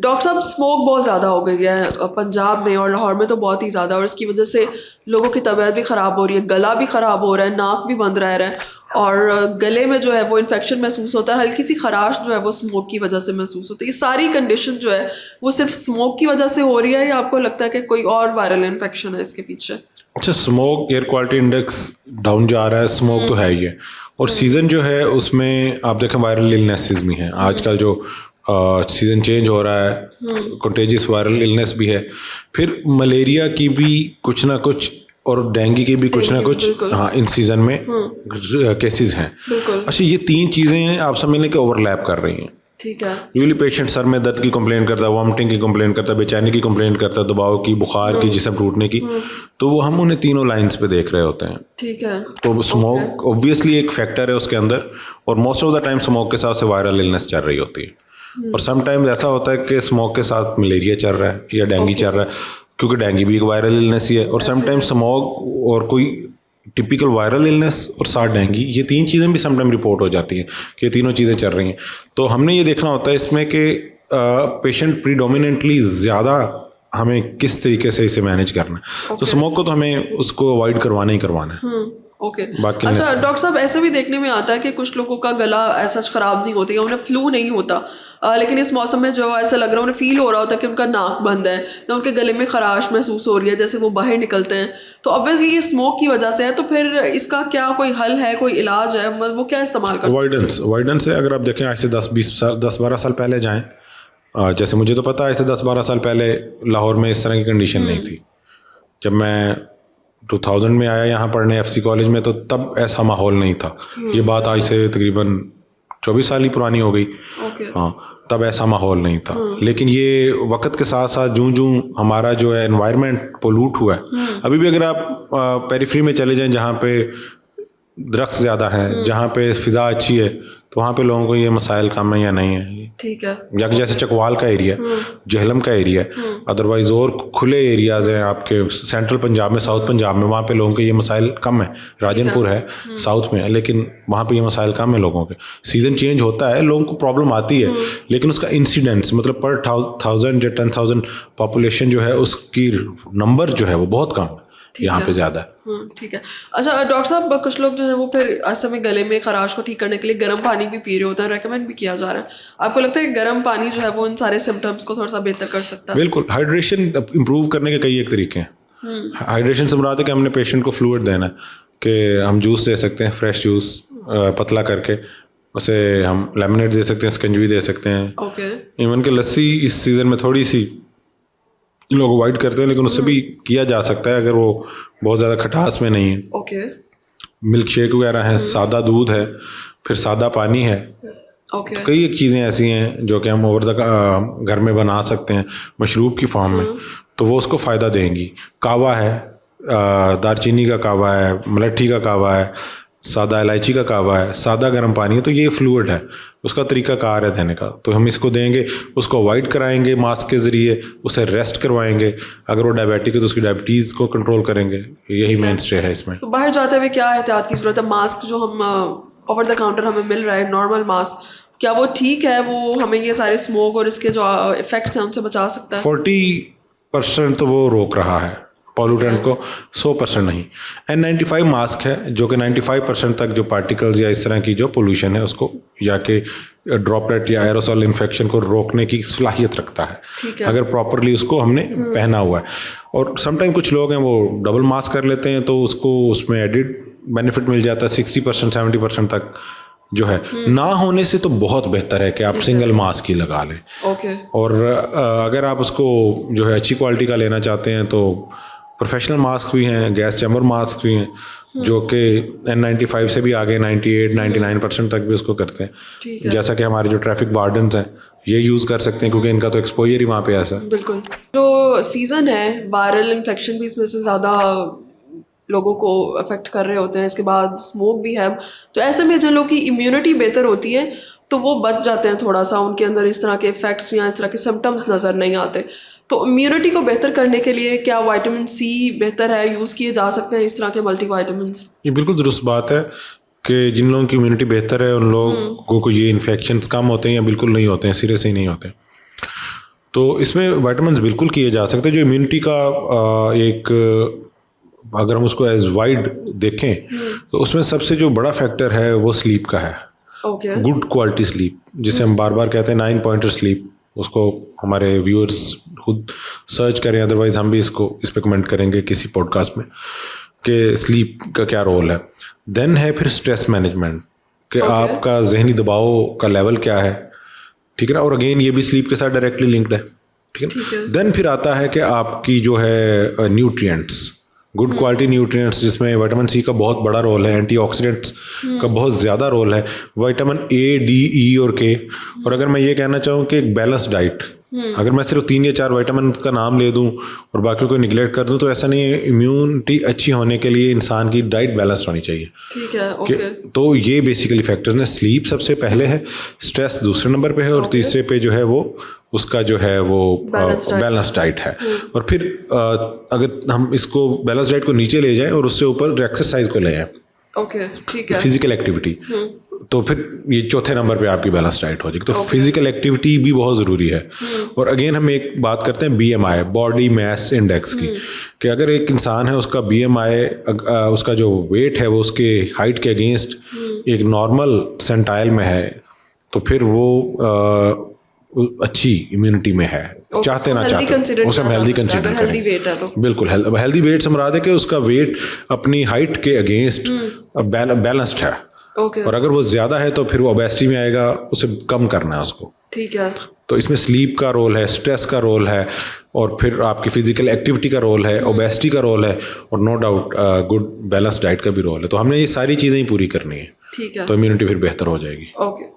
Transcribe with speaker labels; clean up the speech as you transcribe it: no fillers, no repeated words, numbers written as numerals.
Speaker 1: Doctor साहब smoke बहुत ज़्यादा हो गई है पंजाब में और लाहौर में तो बहुत ही ज़्यादा, और इसकी वजह से लोगों की तबीयत भी ख़राब हो रही है, गला भी ख़राब हो रहा है, नाक भी बंद रह रहा है और गले में जो है वो इन्फेक्शन महसूस होता है, हल्की सी खराश जो है वो स्मोक की वजह से महसूस होती है। ये सारी कंडीशन जो है वो सिर्फ स्मोक की वजह से हो रही है या आपको लगता है कि कोई और वायरल इन्फेक्शन है इसके पीछे?
Speaker 2: अच्छा, smoke air quality index down जा रहा है, स्मोक तो है ही है, और सीज़न जो है उसमें आप देखें वायरल इलनेसेस भी हैं आजकल, जो सीज़न चेंज हो रहा है, कंटेजियस वायरल इलनेस भी है, फिर मलेरिया की भी कुछ ना कुछ और डेंगू की भी कुछ ना कुछ हाँ इन सीज़न में केसेस हैं। अच्छा, ये तीन चीज़ें आप समझ लें कि ओवरलैप कर रही हैं।
Speaker 1: ठीक है।
Speaker 2: यूजली पेशेंट सर में दर्द की कंप्लेन करता है, वॉमिटिंग की कंप्लेन करता है, बेचैनी की कंप्लेन करता है, दबाव की, बुखार की, जिस्म टूटने की, तो वो हम उन्हें तीनों लाइंस पे देख रहे होते हैं।
Speaker 1: ठीक है।
Speaker 2: तो स्मोक ऑब्वियसली एक फैक्टर है उसके अंदर, और most of the time smoke के साथ से वायरल इलनेस चल रही होती है, और समटाइम्स ऐसा होता है कि स्मोक के साथ मलेरिया चल रहा है या डेंगू चल रहा है, क्योंकि डेंगू भी एक वायरल इलनेस ही है, और समटाइम्स स्मोक और कोई टिपिकल वायरल इलनेस और साथ डेंगू, ये तीन चीज़ें भी समटाइम रिपोर्ट हो जाती हैं कि ये तीनों चीज़ें चल रही हैं। तो हमने ये देखना होता है इसमें कि पेशेंट प्रीडोमिनेंटली ज़्यादा हमें किस तरीके से इसे मैनेज करना है। तो स्मोक को तो हमें उसको अवॉइड करवाना ही करवाना है।
Speaker 1: ओके। अच्छा डॉक्टर साहब, ऐसा भी देखने में आता है कि कुछ लोगों का गला ऐसा ख़राब नहीं होता, उन्हें फ्लू नहीं होता, लेकिन इस मौसम में जो ऐसा लग रहा है, उन्हें फील हो रहा होता है कि उनका नाक बंद है या उनके गले में खराश महसूस हो रही है जैसे वो बाहर निकलते हैं, तो ऑब्वियसली ये स्मोक की वजह से है। तो फिर इसका क्या कोई हल है, कोई इलाज है, वो क्या इस्तेमाल कर सकते हैं?
Speaker 2: अवॉइडेंस है। अगर आप देखें आज से 10-12 साल पहले जाएँ, जैसे मुझे तो पता है आज से 10-12 साल पहले लाहौर में इस तरह की कंडीशन नहीं थी। जब मैं 2000 में आया यहाँ पढ़ने एफसी कॉलेज में, तो तब ऐसा माहौल नहीं था। ये बात आज से तकरीबन 24 साल ही पुरानी हो गई। हाँ, तब ऐसा माहौल नहीं था। लेकिन ये वक्त के साथ साथ जूं हमारा जो है एनवायरनमेंट पोल्यूट हुआ है, अभी भी अगर आप पेरिफेरी में चले जाएं जहाँ पे दरख्त ज़्यादा हैं, जहाँ पे फ़िज़ा अच्छी है, तो वहाँ पे लोगों को ये मसाइल कम है या नहीं है।
Speaker 1: ठीक है।
Speaker 2: या जैसे चकवाल का एरिया, जहलम का एरिया, अदरवाइज और खुले एरियाज़ हैं आपके सेंट्रल पंजाब में, साउथ पंजाब में, वहाँ पे लोगों के ये मसाइल कम है। राजनपुर है साउथ में, लेकिन वहाँ पे ये मसाइल कम है लोगों के। सीज़न चेंज होता है, लोगों को प्रॉब्लम आती है, लेकिन उसका इंसिडेंस मतलब पर 1000 या 10,000 पॉपुलेशन जो है उसकी नंबर जो है वो बहुत कम है, यहाँ पे ज़्यादा है।
Speaker 1: ठीक है। अच्छा डॉक्टर साहब, कुछ लोग जो है वो फिर ऐसे में गले में खराश को ठीक करने के लिए गर्म पानी भी पी रहे होते हैं, रेकमेंड भी किया जा रहा है। आपको लगता है गर्म पानी जो है वो इन सारे सिम्टम्स को थोड़ा सा बेहतर कर सकता है?
Speaker 2: बिल्कुल। हाइड्रेशन इंप्रूव करने के कई एक तरीके हैं। हाइड्रेशन से मुराद है कि हमने पेशेंट को फ्लूइड देना है, कि हम जूस दे सकते हैं, फ्रेश जूस पतला करके, उसे हम लेमनेड दे सकते हैं, स्कंजवी दे सकते हैं। इवन के लस्सी इस सीज़न में थोड़ी सी लोग अवॉइड करते हैं, लेकिन उससे भी किया जा सकता है अगर वो बहुत ज़्यादा खटास में नहीं है। मिल्क शेक वगैरह है, सादा दूध है, फिर सादा पानी है। कई एक चीज़ें ऐसी हैं जो कि हम ओवर द घर में बना सकते हैं मशरूब की फॉर्म में, तो वो उसको फ़ायदा देंगी। कावा है, दारचीनी का कावा है, मलट्ठी का कावा है, सादा इलायची का कावा है, सादा गर्म पानी है, तो ये फ्लूइड है, उसका तरीका कार है देने का। तो हम इसको देंगे, उसको अवॉइड कराएंगे मास्क के ज़रिए, उसे रेस्ट करवाएंगे। अगर वो डायबिटिक है तो उसकी डायबिटीज़ को कंट्रोल करेंगे। यही मेन स्टे है इसमें।
Speaker 1: तो बाहर जाते हुए क्या एहतियात की ज़रूरत है? मास्क जो हम ओवर द काउंटर हमें मिल रहा है, नॉर्मल मास्क, क्या वो ठीक है? वो हमें ये सारे स्मोक और इसके जो इफेक्ट्स हैं उनसे बचा सकता है?
Speaker 2: 40% तो वो रोक रहा है पॉल्यूटेंट को, 100% नहीं। N95 मास्क है जो कि 95% तक जो पार्टिकल्स या इस तरह की जो पोल्यूशन है उसको, या कि ड्रॉपलेट या एरोसोल इन्फेक्शन को रोकने की सलाहियत रखता है अगर प्रॉपरली उसको हमने पहना हुआ है। और समटाइम कुछ लोग हैं वो डबल मास्क कर लेते हैं, तो उसको उसमें एडिड बेनिफिट मिल जाता है 60% 70% तक जो है। ना होने से तो बहुत बेहतर है कि आप सिंगल मास्क ही लगा लें। और अगर आप उसको जो है अच्छी क्वालिटी का लेना चाहते हैं तो प्रोफेशनल मास्क भी हैं, गैस चैम्बर मास्क भी हैं, जो कि N95 से भी आगे 98-99% तक भी उसको करते हैं। जैसा कि हमारे जो ट्रैफिक वार्डन्स हैं ये यूज़ कर सकते हैं, क्योंकि इनका तो एक्सपोजर ही वहाँ पे ऐसा है।
Speaker 1: बिल्कुल। जो सीज़न है, वायरल इन्फेक्शन भी इसमें से ज़्यादा लोगों को अफेक्ट कर रहे होते हैं, इसके बाद स्मोक भी है, तो ऐसे में जिन लोगों की इम्यूनिटी बेहतर होती है तो वो बच जाते हैं थोड़ा सा, उनके अंदर इस तरह के इफेक्ट्स या इस तरह के सिम्टम्स नज़र नहीं आते। तो इम्यूनिटी को बेहतर करने के लिए क्या विटामिन सी बेहतर है, यूज़ किए जा सकते हैं इस तरह के मल्टीविटामिन्स?
Speaker 2: ये बिल्कुल दुरुस्त बात है कि जिन लोगों की इम्यूनिटी बेहतर है उन लोगों को ये इन्फेक्शंस कम होते हैं या बिल्कुल नहीं होते हैं, सिरे से ही नहीं होते। तो इसमें विटामिन्स बिल्कुल किए जा सकते हैं। जो इम्यूनिटी का एक अगर हम उसको एज वाइड देखें तो उसमें सबसे जो बड़ा फैक्टर है वो स्लीप का है।
Speaker 1: ओके
Speaker 2: गुड क्वालिटी स्लीप, जिसे हम बार बार कहते हैं 9 पॉइंटर स्लीप, उसको हमारे व्यूअर्स खुद सर्च करें, अदरवाइज हम भी इस पे कमेंट करेंगे किसी पॉडकास्ट में कि स्लीप का क्या रोल है। देन है फिर स्ट्रेस मैनेजमेंट, कि आपका जहनी दबाव का लेवल क्या है, ठीक है ना, और अगेन ये भी स्लीप के साथ डायरेक्टली लिंक्ड है, ठीक है। देन फिर आता है कि आपकी जो है न्यूट्रिएंट्स, गुड क्वालिटी न्यूट्रिएंट्स, जिसमें विटामिन सी का बहुत बड़ा रोल है, एंटीऑक्सीडेंट्स का बहुत ज़्यादा रोल है, विटामिन ए, डी, ई और के। और अगर मैं ये कहना चाहूँ कि एक बैलेंस डाइट, अगर मैं सिर्फ 3 या 4 विटामिन का नाम ले दूं और बाकी को निगलेक्ट कर दूं तो ऐसा नहीं है। इम्यूनिटी अच्छी होने के लिए इंसान की डाइट बैलेंस्ड होनी चाहिए,
Speaker 1: ठीक है। ओके,
Speaker 2: तो ये बेसिकली फैक्टर्स हैं। स्लीप सबसे पहले है, स्ट्रेस दूसरे नंबर पे है, और तीसरे पे जो है वो उसका जो है वो बैलेंस डाइट है। और फिर अगर हम इसको बैलेंस डाइट को नीचे ले जाएं और उससे ऊपर एक्सरसाइज को ले जाएं,
Speaker 1: ओके, ठीक है,
Speaker 2: फिजिकल एक्टिविटी, तो फिर ये चौथे नंबर पे आपकी बैलेंस डाइट हो जाएगी। तो फिजिकल एक्टिविटी भी बहुत ज़रूरी है। और अगेन हम एक बात करते हैं BMI, बॉडी मास इंडेक्स की, कि अगर एक इंसान है उसका BMI, उसका जो वेट है वो उसके हाइट के अगेंस्ट एक नॉर्मल सेंटाइल में है, तो फिर वो अच्छी इम्यूनिटी में है, चाहते ना चाहते उसे हम हेल्दी कंसिडर करें। बिल्कुल हेल्दी वेट से मुराद है कि उसका वेट अपनी हाइट के अगेंस्ट बैलेंस्ड है। और अगर वो ज़्यादा है तो फिर वो ओबेसिटी में आएगा, उसे कम करना है उसको,
Speaker 1: ठीक है।
Speaker 2: तो इसमें स्लीप का रोल है, स्ट्रेस का रोल है, और फिर आपकी फिजिकल एक्टिविटी का रोल है, ओबेसिटी का रोल है, और no doubt good balance diet का भी रोल है। तो हमने ये सारी चीज़ें ही पूरी करनी है,
Speaker 1: ठीक है,
Speaker 2: तो इम्यूनिटी फिर बेहतर हो जाएगी।
Speaker 1: ओके।